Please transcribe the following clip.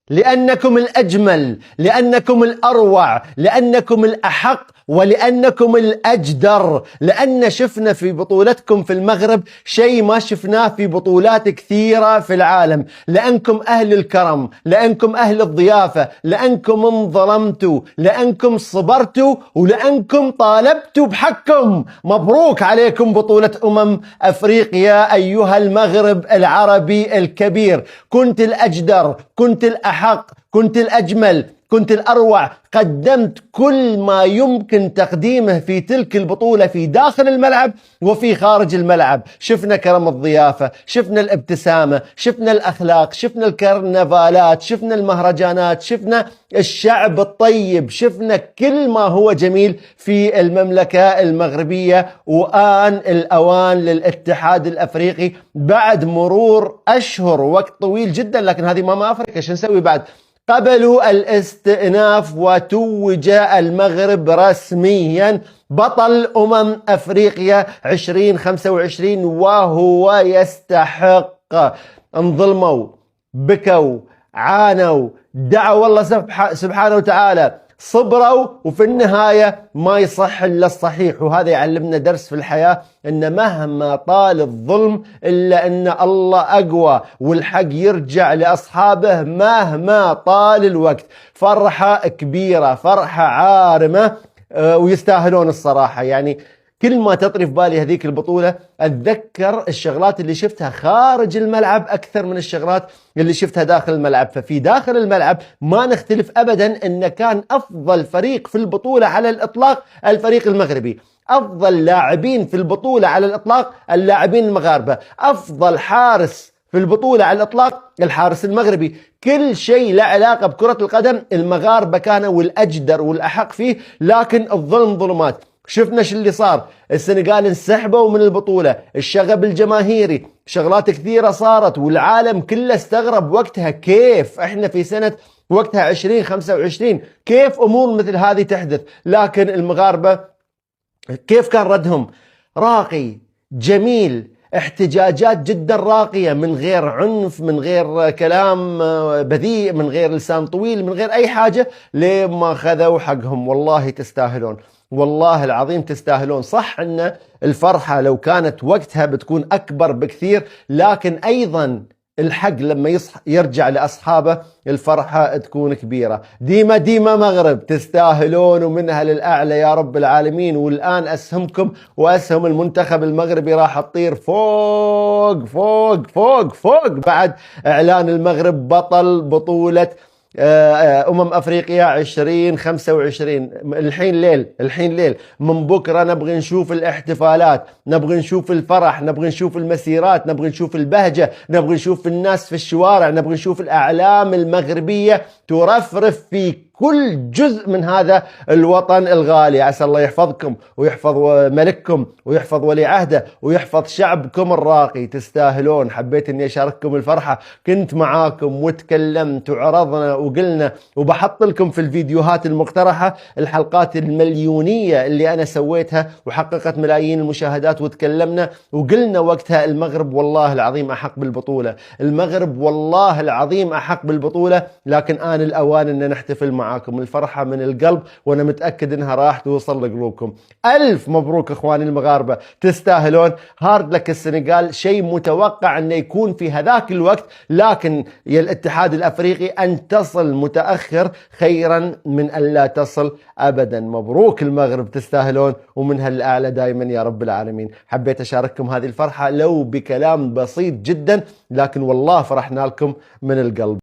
لأنكم الأجمل، لأنكم الأروع، لأنكم الأحق، ولأنكم الأجدر. لأن شفنا في بطولتكم في المغرب شيء ما شفناه في بطولات كثيرة في العالم. لأنكم أهل الكرم، لأنكم أهل الضيافة، لأنكم انظلمتوا، لأنكم صبرتوا، ولأنكم طالبتوا بحقكم. مبروك عليكم بطولة أفريقيا أيها المغرب العربي الكبير. كنت الأجدر، كنت الأحق، كنت الأجمل، كنت الأروع. قدمت كل ما يمكن تقديمه في تلك البطولة في داخل الملعب وفي خارج الملعب. شفنا كرم الضيافة، شفنا الابتسامة، شفنا الأخلاق، شفنا الكرنفالات، شفنا المهرجانات، شفنا الشعب الطيب، شفنا كل ما هو جميل في المملكة المغربية. وآن الأوان للاتحاد الأفريقي بعد مرور أشهر، وقت طويل جدا، لكن هذه ماما أفريقيا شو نسوي بعد؟ قبلوا الاستئناف وتوج المغرب رسميا بطل أفريقيا 2025، وهو يستحق. انظلموا، بكوا، عانوا، دعوا الله سبحانه وتعالى، صبروا، وفي النهاية ما يصح إلا الصحيح. وهذا يعلمنا درس في الحياة، إن مهما طال الظلم إلا إن الله أقوى، والحق يرجع لأصحابه مهما طال الوقت. فرحة كبيرة، فرحة عارمة، ويستاهلون الصراحة. يعني كل ما تطري في بالي هذيك البطولة أتذكر الشغلات اللي شفتها خارج الملعب أكثر من الشغلات اللي شفتها داخل الملعب. ففي داخل الملعب ما نختلف أبدا أن كان أفضل فريق في البطولة على الإطلاق الفريق المغربي. أفضل لاعبين في البطولة على الإطلاق اللاعبين المغاربة. أفضل حارس في البطولة على الإطلاق الحارس المغربي. كل شيء له علاقة بكرة القدم المغاربة كانوا والأجدر والأحق فيه، لكن الظلم ظلمات. شفنا شو اللي صار. السنغال انسحبوا من البطولة، الشغب الجماهيري، شغلات كثيرة صارت، والعالم كله استغرب وقتها كيف احنا في سنة وقتها 2025 كيف أمور مثل هذه تحدث. لكن المغاربة كيف كان ردهم؟ راقي، جميل، احتجاجات جدا راقية، من غير عنف، من غير كلام بذيء، من غير لسان طويل، من غير أي حاجة، لما خذوا حقهم. والله تستاهلون، والله العظيم تستاهلون. صح ان الفرحة لو كانت وقتها بتكون أكبر بكثير، لكن أيضا الحق لما يرجع لأصحابه الفرحة تكون كبيرة. ديما ديما مغرب تستاهلون، ومنها للأعلى يا رب العالمين. والآن أسهمكم وأسهم المنتخب المغربي راح تطير فوق فوق فوق فوق بعد إعلان المغرب بطل بطولة أفريقيا 2025. الحين ليل من بكرة نبغي نشوف الاحتفالات، نبغي نشوف الفرح، نبغي نشوف المسيرات، نبغي نشوف البهجة، نبغي نشوف الناس في الشوارع، نبغي نشوف الأعلام المغربية ترفرف في كل جزء من هذا الوطن الغالي. عسى الله يحفظكم ويحفظ ملككم ويحفظ ولي عهده ويحفظ شعبكم الراقي. تستاهلون. حبيت اني اشارككم الفرحة، كنت معاكم وتكلمت وعرضنا وقلنا، وبحط لكم في الفيديوهات المقترحة الحلقات المليونية اللي انا سويتها وحققت ملايين المشاهدات، وتكلمنا وقلنا وقتها المغرب والله العظيم احق بالبطولة، المغرب والله العظيم احق بالبطولة. لكن آن الأوان ان نحتفل معاكم. الفرحة من القلب، وانا متأكد انها راح توصل لقلوبكم. ألف مبروك اخواني المغاربة، تستاهلون. هارد لك السنغال، شيء متوقع انه يكون في هذاك الوقت، لكن يا الاتحاد الافريقي ان تصل متأخر خيرا من ان لا تصل ابدا. مبروك المغرب، تستاهلون، ومنها الاعلى دائما يا رب العالمين. حبيت اشارككم هذه الفرحة لو بكلام بسيط جدا، لكن والله فرحنا لكم من القلب.